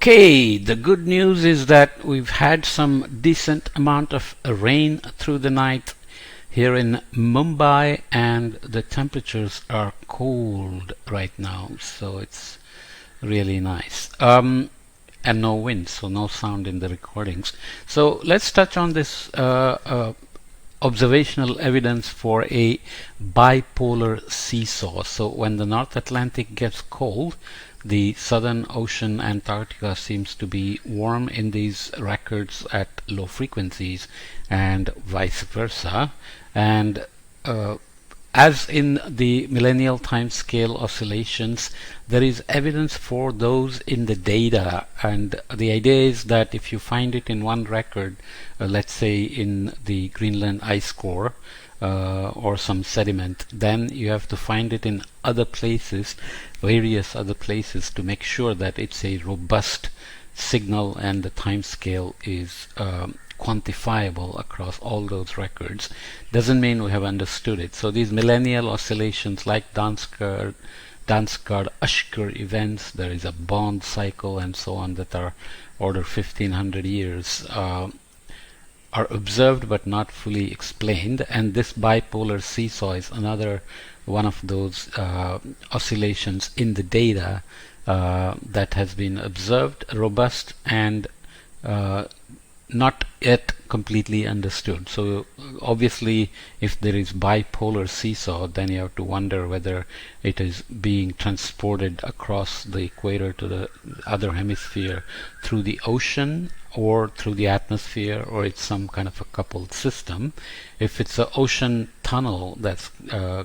Okay, the good news is that we've had some decent amount of rain through the night here in Mumbai, and the temperatures are cold right now, so it's really nice. And no wind, so no sound in the recordings. So let's touch on this observational evidence for a bipolar seesaw. So when the North Atlantic gets cold, the Southern Ocean, Antarctica, seems to be warm in these records at low frequencies, and vice versa. And as in the millennial time scale oscillations, there is evidence for those in the data, and the idea is that if you find it in one record, let's say in the Greenland ice core or some sediment, then you have to find it in other places, various other places, to make sure that it's a robust signal and the time scale is quantifiable across all those records. Doesn't mean we have understood it. So these millennial oscillations like Danskard, Ushkur events, there is a Bond cycle and so on that are order 1500 years, are observed but not fully explained. And this bipolar seesaw is another one of those oscillations in the data that has been observed, robust, and not yet completely understood. So obviously if there is bipolar seesaw, then you have to wonder whether it is being transported across the equator to the other hemisphere through the ocean or through the atmosphere, or it's some kind of a coupled system. If it's an ocean tunnel that's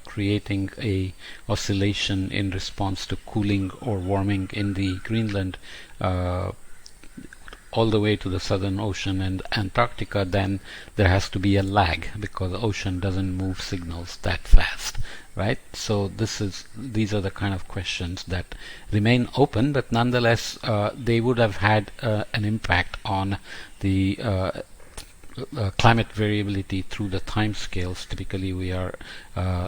creating a oscillation in response to cooling or warming in the Greenland all the way to the Southern Ocean and Antarctica, then there has to be a lag, because the ocean doesn't move signals that fast, right? So these are the kind of questions that remain open, but nonetheless they would have had an impact on the climate variability through the time scales typically we are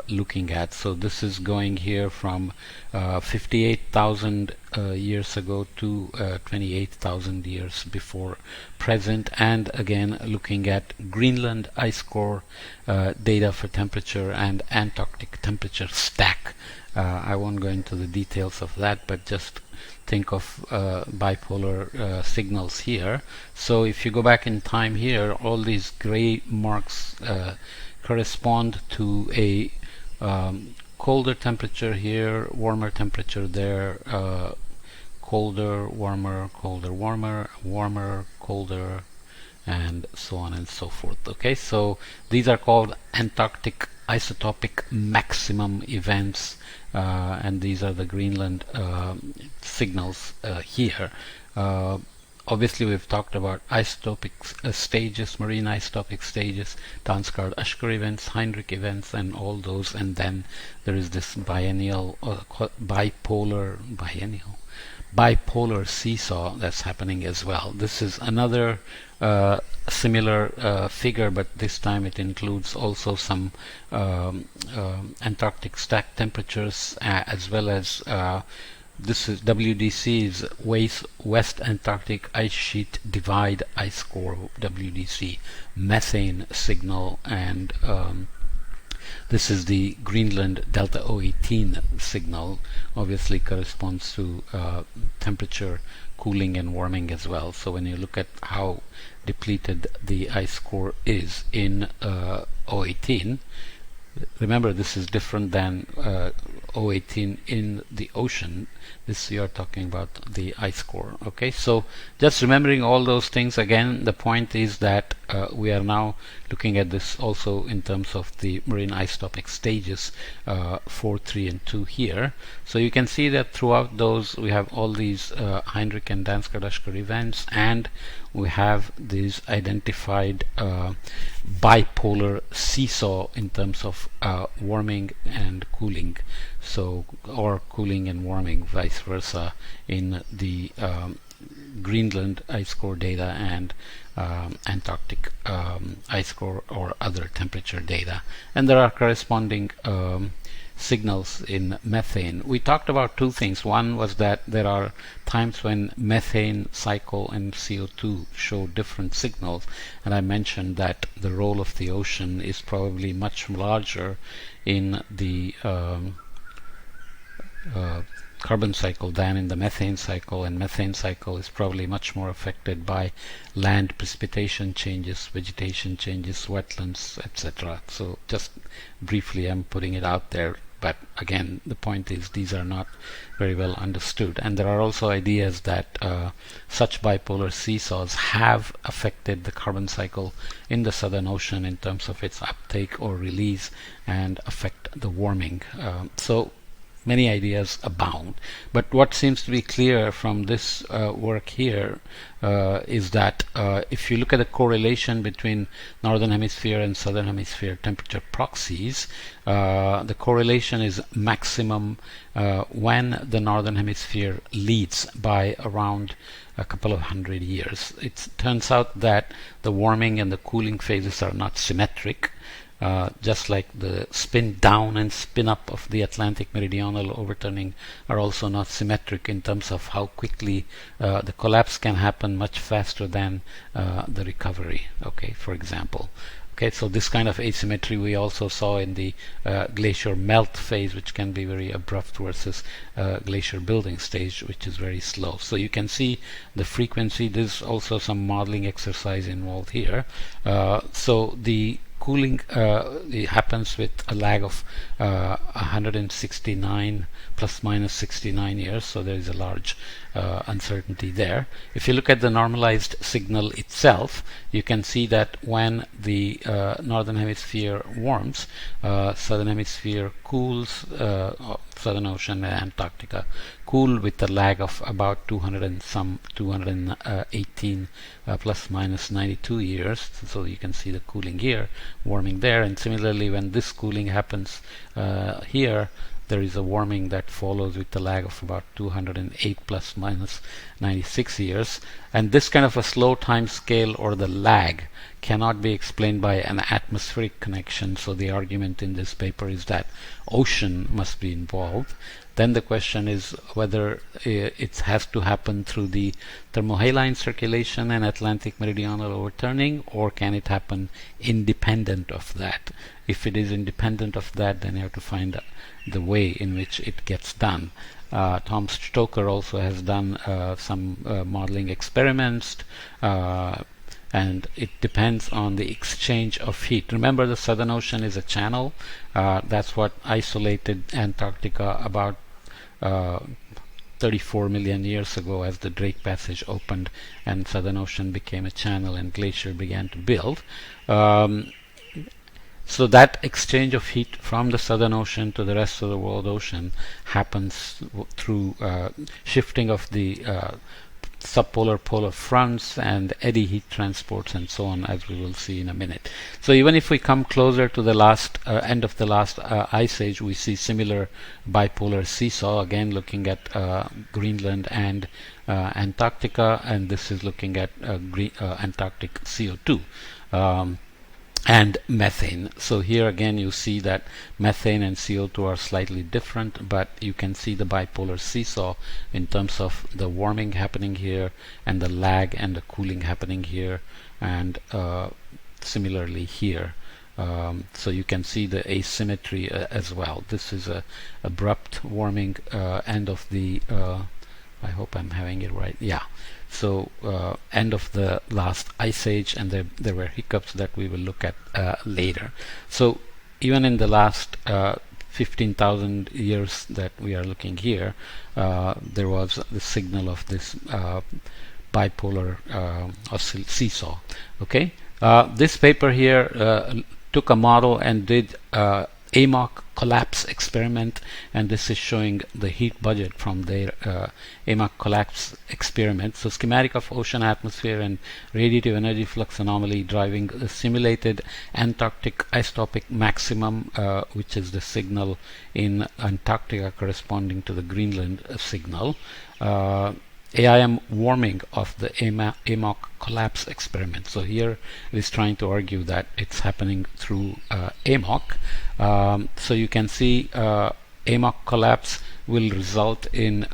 looking at. So this is going here from 58,000 years ago to 28,000 years before present, and again looking at Greenland ice core data for temperature and Antarctic temperature stack. I won't go into the details of that, but just think of bipolar signals here. So if you go back in time here, all these gray marks correspond to a colder temperature here, warmer temperature there, colder, warmer, colder, warmer, warmer, colder, and so on and so forth. Okay, so these are called Antarctic isotopic maximum events, and these are the Greenland signals here. Obviously we've talked about isotopic stages, marine isotopic stages, Danskard Ushkur events, Heinrich events, and all those, and then there is this bipolar seesaw that's happening as well. This is another similar figure, but this time it includes also some Antarctic stack temperatures, as well as this is WDC's West Antarctic Ice Sheet Divide Ice Core, WDC methane signal, and this is the Greenland Delta O18 signal. Obviously corresponds to temperature, cooling and warming as well. So when you look at how depleted the ice core is in O18, remember this is different than O18 in the ocean. This you are talking about the ice core. Okay, so just remembering all those things again, the point is that we are now looking at this also in terms of the marine isotopic stages 4, 3 and 2 here. So you can see that throughout those we have all these Heinrich and Danskard-Ushkur events, and we have these identified bipolar seesaw in terms of warming and cooling, so, or cooling and warming, vice versa, in the Greenland ice core data and Antarctic ice core or other temperature data. And there are corresponding signals in methane. We talked about two things. One was that there are times when methane cycle and CO2 show different signals, and I mentioned that the role of the ocean is probably much larger in the carbon cycle than in the methane cycle, and methane cycle is probably much more affected by land precipitation changes, vegetation changes, wetlands, etc. So just briefly I'm putting it out there, but again the point is these are not very well understood, and there are also ideas that such bipolar seesaws have affected the carbon cycle in the Southern Ocean in terms of its uptake or release and affect the warming. So many ideas abound, but what seems to be clear from this work here is that if you look at the correlation between northern hemisphere and southern hemisphere temperature proxies, the correlation is maximum when the northern hemisphere leads by around a couple of 100 years. It turns out that the warming and the cooling phases are not symmetric. Just like the spin down and spin up of the Atlantic meridional overturning are also not symmetric in terms of how quickly the collapse can happen, much faster than the recovery, okay, for example. Okay, so this kind of asymmetry we also saw in the glacier melt phase, which can be very abrupt, versus glacier building stage, which is very slow. So you can see the frequency. There's also some modeling exercise involved here. So the cooling it happens with a lag of 169 plus minus 69 years, so there is a large uncertainty there. If you look at the normalized signal itself, you can see that when the northern hemisphere warms, southern hemisphere cools, Southern Ocean and Antarctica cool with a lag of about 218 plus minus 92 years. So you can see the cooling here, warming there, and similarly when this cooling happens here, there is a warming that follows with a lag of about 208 plus minus 96 years. And this kind of a slow time scale, or the lag, cannot be explained by an atmospheric connection. So the argument in this paper is that ocean must be involved. Then the question is whether it has to happen through the thermohaline circulation and Atlantic meridional overturning, or can it happen independent of that? If it is independent of that, then you have to find the way in which it gets done. Tom Stoker also has done some modeling experiments, and it depends on the exchange of heat. Remember, the Southern Ocean is a channel. That's what isolated Antarctica about 34 million years ago, as the Drake Passage opened and Southern Ocean became a channel and glacier began to build. So that exchange of heat from the Southern Ocean to the rest of the world ocean happens through shifting of the subpolar polar fronts and eddy heat transports and so on, as we will see in a minute. So even if we come closer to the last end of the last ice age, we see similar bipolar seesaw, again looking at Greenland and Antarctica, and this is looking at Antarctic CO2 and methane. So here again you see that methane and CO2 are slightly different, but you can see the bipolar seesaw in terms of the warming happening here and the lag and the cooling happening here, and similarly here. So you can see the asymmetry as well. This is a abrupt warming end of the I hope I'm having it right. Yeah. So end of the last ice age, and there were hiccups that we will look at later. So even in the last 15,000 years that we are looking here, there was the signal of this bipolar seesaw. Okay, this paper here took a model and did AMOC collapse experiment, and this is showing the heat budget from their AMOC collapse experiment. So schematic of ocean atmosphere and radiative energy flux anomaly driving a simulated Antarctic isotopic maximum, which is the signal in Antarctica corresponding to the Greenland signal. AIM warming of the AMOC collapse experiment. So here it is trying to argue that it's happening through AMOC. So you can see AMOC collapse will result in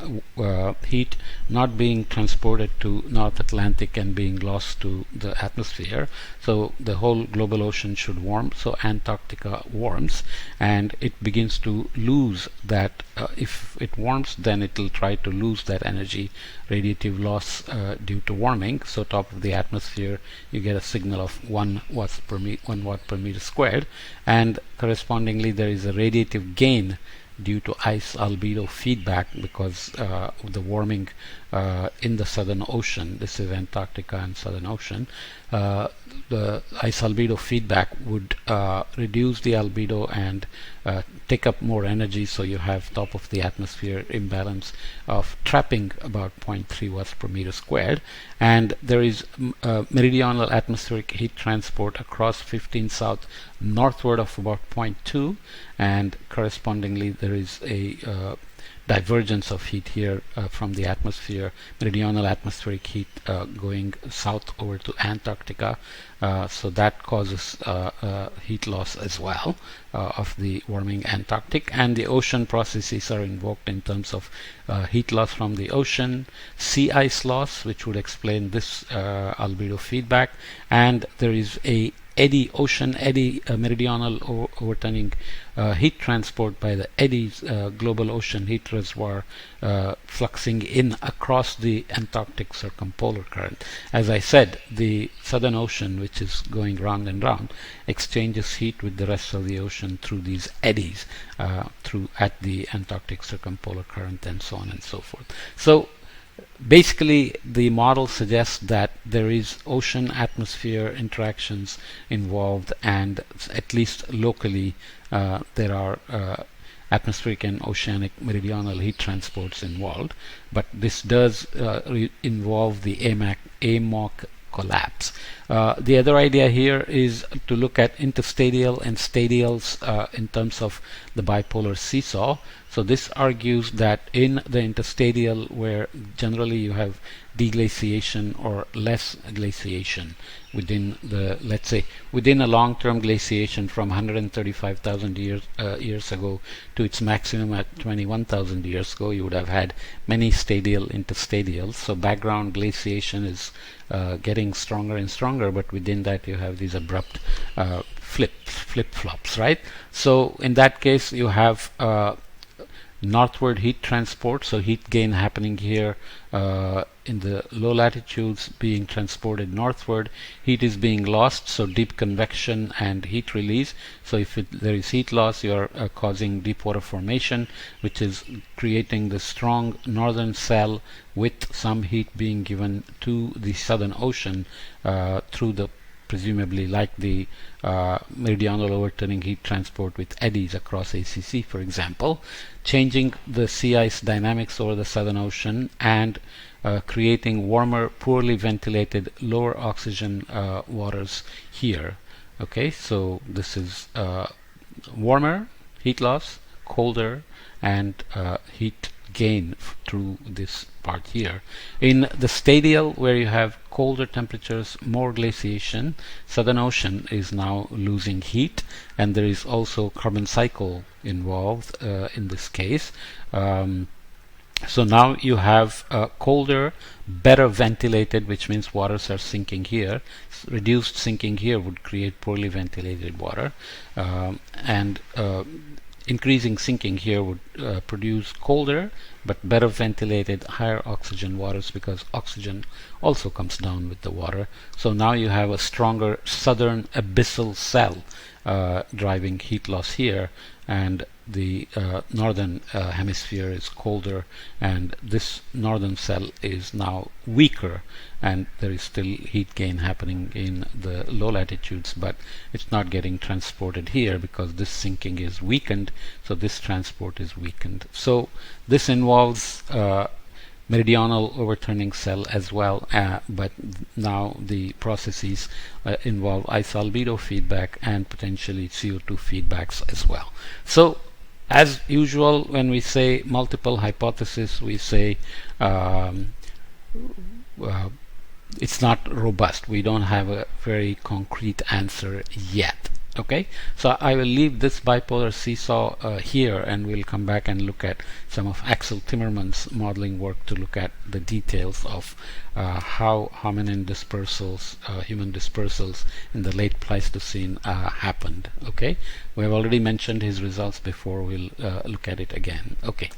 heat not being transported to North Atlantic and being lost to the atmosphere. So the whole global ocean should warm. So Antarctica warms and it begins to lose that. If it warms, then it will try to lose that energy, radiative loss due to warming. So top of the atmosphere, you get a signal of 1 watt per meter squared, and correspondingly there is a radiative gain due to ice albedo feedback because of the warming in the Southern Ocean. This is Antarctica and Southern Ocean. The ice albedo feedback would reduce the albedo and take up more energy, so you have top of the atmosphere imbalance of trapping about 0.3 watts per meter squared, and there is meridional atmospheric heat transport across 15 south northward of about 0.2, and correspondingly there is a divergence of heat here from the atmosphere, meridional atmospheric heat going south over to Antarctica, so that causes heat loss as well of the warming Antarctic, and the ocean processes are invoked in terms of heat loss from the ocean, sea ice loss, which would explain this albedo feedback, and there is a ocean eddy, meridional overturning heat transport by the eddies, global ocean heat reservoir fluxing in across the Antarctic circumpolar current. As I said, the Southern Ocean, which is going round and round, exchanges heat with the rest of the ocean through these eddies through at the Antarctic circumpolar current, and so on and so forth. So basically, the model suggests that there is ocean atmosphere interactions involved, and at least locally there are atmospheric and oceanic meridional heat transports involved, but this does involve the AMOC collapse. The other idea here is to look at interstadial and stadials in terms of the bipolar seesaw. So this argues that in the interstadial, where generally you have deglaciation or less glaciation within the, let's say, within a long-term glaciation from 135,000 years ago to its maximum at 21,000 years ago, you would have had many stadial interstadials. So background glaciation is getting stronger and stronger, but within that you have these abrupt flip-flops, right? So in that case you have northward heat transport, so heat gain happening here in the low latitudes being transported northward. Heat is being lost, so deep convection and heat release. So if there is heat loss, you are causing deep water formation, which is creating the strong northern cell with some heat being given to the Southern Ocean through the, presumably like the meridional overturning heat transport with eddies across ACC, for example, changing the sea ice dynamics over the Southern Ocean and creating warmer, poorly ventilated, lower oxygen waters here. Okay, so this is warmer, heat loss, colder, and heat gain through this part here. In the stadial, where you have colder temperatures, more glaciation, Southern Ocean is now losing heat, and there is also carbon cycle involved in this case. So now you have colder, better ventilated, which means waters are sinking here. Reduced sinking here would create poorly ventilated water, and increasing sinking here would produce colder but better ventilated, higher oxygen waters, because oxygen also comes down with the water. So now you have a stronger southern abyssal cell driving heat loss here, and the northern hemisphere is colder, and this northern cell is now weaker, and there is still heat gain happening in the low latitudes, but it's not getting transported here because this sinking is weakened, so this transport is weakened. So this involves meridional overturning cell as well, but now the processes involve ice albedo feedback and potentially CO2 feedbacks as well. So as usual, when we say multiple hypothesis, we say it's not robust. We don't have a very concrete answer yet. Okay, so I will leave this bipolar seesaw here, and we'll come back and look at some of Axel Timmerman's modeling work to look at the details of how hominin dispersals, human dispersals in the late Pleistocene happened. Okay, we have already mentioned his results before. We'll look at it again. Okay.